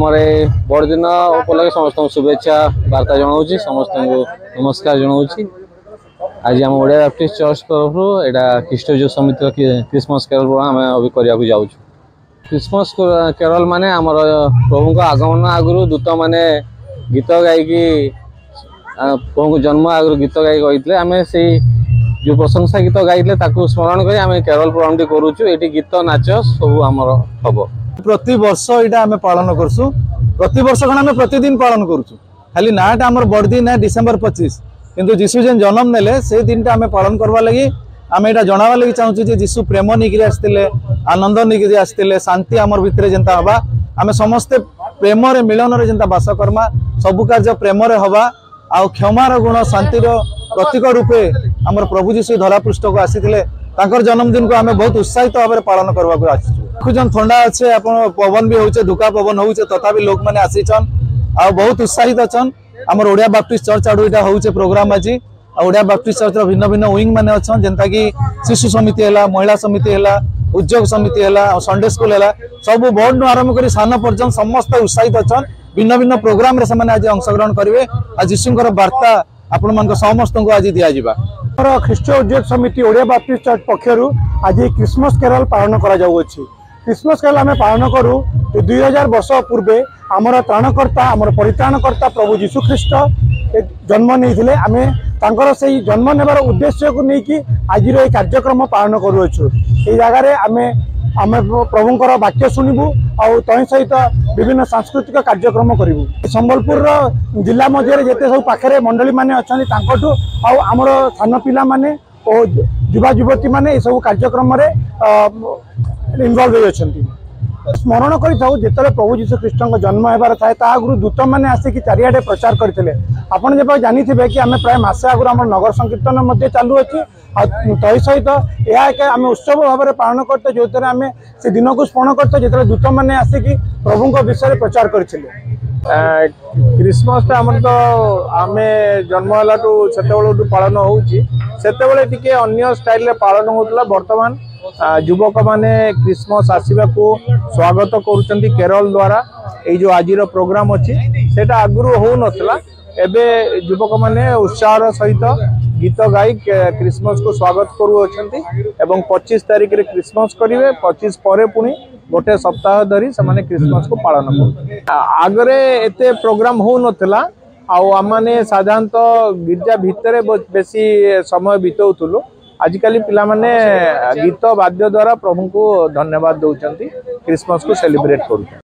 आमर बड़दिन उपलक्षे समस्त शुभेच्छा वार्ता जनाऊँ समस्त नमस्कार जनाऊँ। आज आम ओडिया बैप्टिस्ट चर्च तरफ यहाँ ख्रीष्टजू समिति क्रिसमस कैरल प्रोग्राम आम अभी करने जाऊँ। क्रिसमस कैरल माने आमर प्रभु आगमन आगु दूत माने गीत गायकी प्रभु जन्म आगु गीत गाई गई आम से जो प्रशंसा गीत गाई स्मरण कर आम कैरल प्रोग्राम टी करूँ। ये गीत नाच सब आमर हम प्रति वर्ष यहाँ आम पालन करसु। प्रति वर्ष कौन आम प्रतिदिन पालन करूँ। खाली नाटा आम बड़दिन है डिसेम्बर 25 किंतु जीशु जेन जन्म नेले से दिन आम पालन करवा लगी आम यहाँ जनावा लगी चाहूँ जे जीशु प्रेम नहीं आसते आनंद नहीं आसते शांति आमर भितर जेनता हवा आम समस्ते प्रेम मिलन रे जेनता बास करमा सबु कार्य प्रेम हवा आ क्षमार गुण शांतिर प्रतीक रूपे आमर प्रभु जीशु धरा पृष्ठ को आसीथिले तांकर जन्मदिन को आम बहुत उत्साहित भाव पालन करने आसु। देखुन ठंडा अच्छे आप पवन भी होचे धुका पवन होचे तथापि लोक मैंने आसीचन आ बहुत उत्साहित अच्छन। आमर ओडिया बैप्टिस्ट चर्च आडू यहाँ होचे प्रोग्राम आज ओडिया बैप्टिस्ट चर्च भिन्न भिन्न विंग मैंने अच्छा जेनता कि शिशु समिति है महिला समिति है उद्योग समिति है संडे स्कूल है सब बोर्ड आरंभ कर सान पर्यटन समस्त उत्साहित अच्छन। भिन्न भिन्न प्रोग्राम रे से आज अंशग्रहण करेंगे आ जीशुंकर वार्ता आपण मान समस्त को आज दि जावा। ख्रीष्ट उद्योग समिति ओडिया बैप्टिस्ट चर्च पक्षरु आज क्रिसमस कैरल पालन करा जाउछि। क्रिसमस कैरल आम पालन करूँ 2000 वर्ष पूर्वे आमर त्राणकर्ता आमर परित्राणकर्ता प्रभु जीशु ख्रीष्ट जन्म नहीं आम तांकर से जन्म नेबार उद्देश्य को लेकिन आज ये कार्यक्रम पालन करूँ। ये जगार आम प्रभुंर वाक्य शुणबू और तही सहित विभिन्न सांस्कृतिक कार्यक्रम करूँ। संबलपुर जिला मध्य जिते सब पाखे मंडली मैंने अच्छा आमर सान पिला माने और युवा युवती मैंने सब कार्यक्रम इनवल्व होती स्मरण करते प्रभु जीशु ख्रीष्ट जन्म होबार थाए आगु दूत मैंने आसिक चारिआडे प्रचार करते आपड़ जब जानी थे कि आम प्राय मसे आगु आम नगर संकीर्तन चालू अच्छी तही सहित यह आम उत्सव भाव में पालन करते जो आम से दिन को स्मरण करते जो दूत मैंने आसिक प्रभु विषय प्रचार करते। क्रिसमस आम तो आम जन्म है पालन होते अन्य स्टाइल पालन होता। बर्तमान युवक माने क्रिसमस आसवा को स्वागत करुँच केरल द्वारा ये जो आज प्रोग्राम अच्छी सेटा आगु हो नथिला एबे युवक माने उत्साह सहित गीत गाई क्रिसमस को स्वागत करुँच एवं 25 तारिख रे क्रिसमस करेंगे 25 पर पुणी गोटे सप्ताह धरी से क्रिसमस को पालन कर आगरे एते प्रोग्राम हो नथिला आने साधारणतः गिरजा भितर बेसी समय बिताउथुलु। आजिकल पिला माने गीत वाद्य द्वारा प्रभु को धन्यवाद दौरान क्रिसमस को सेलिब्रेट करूँ।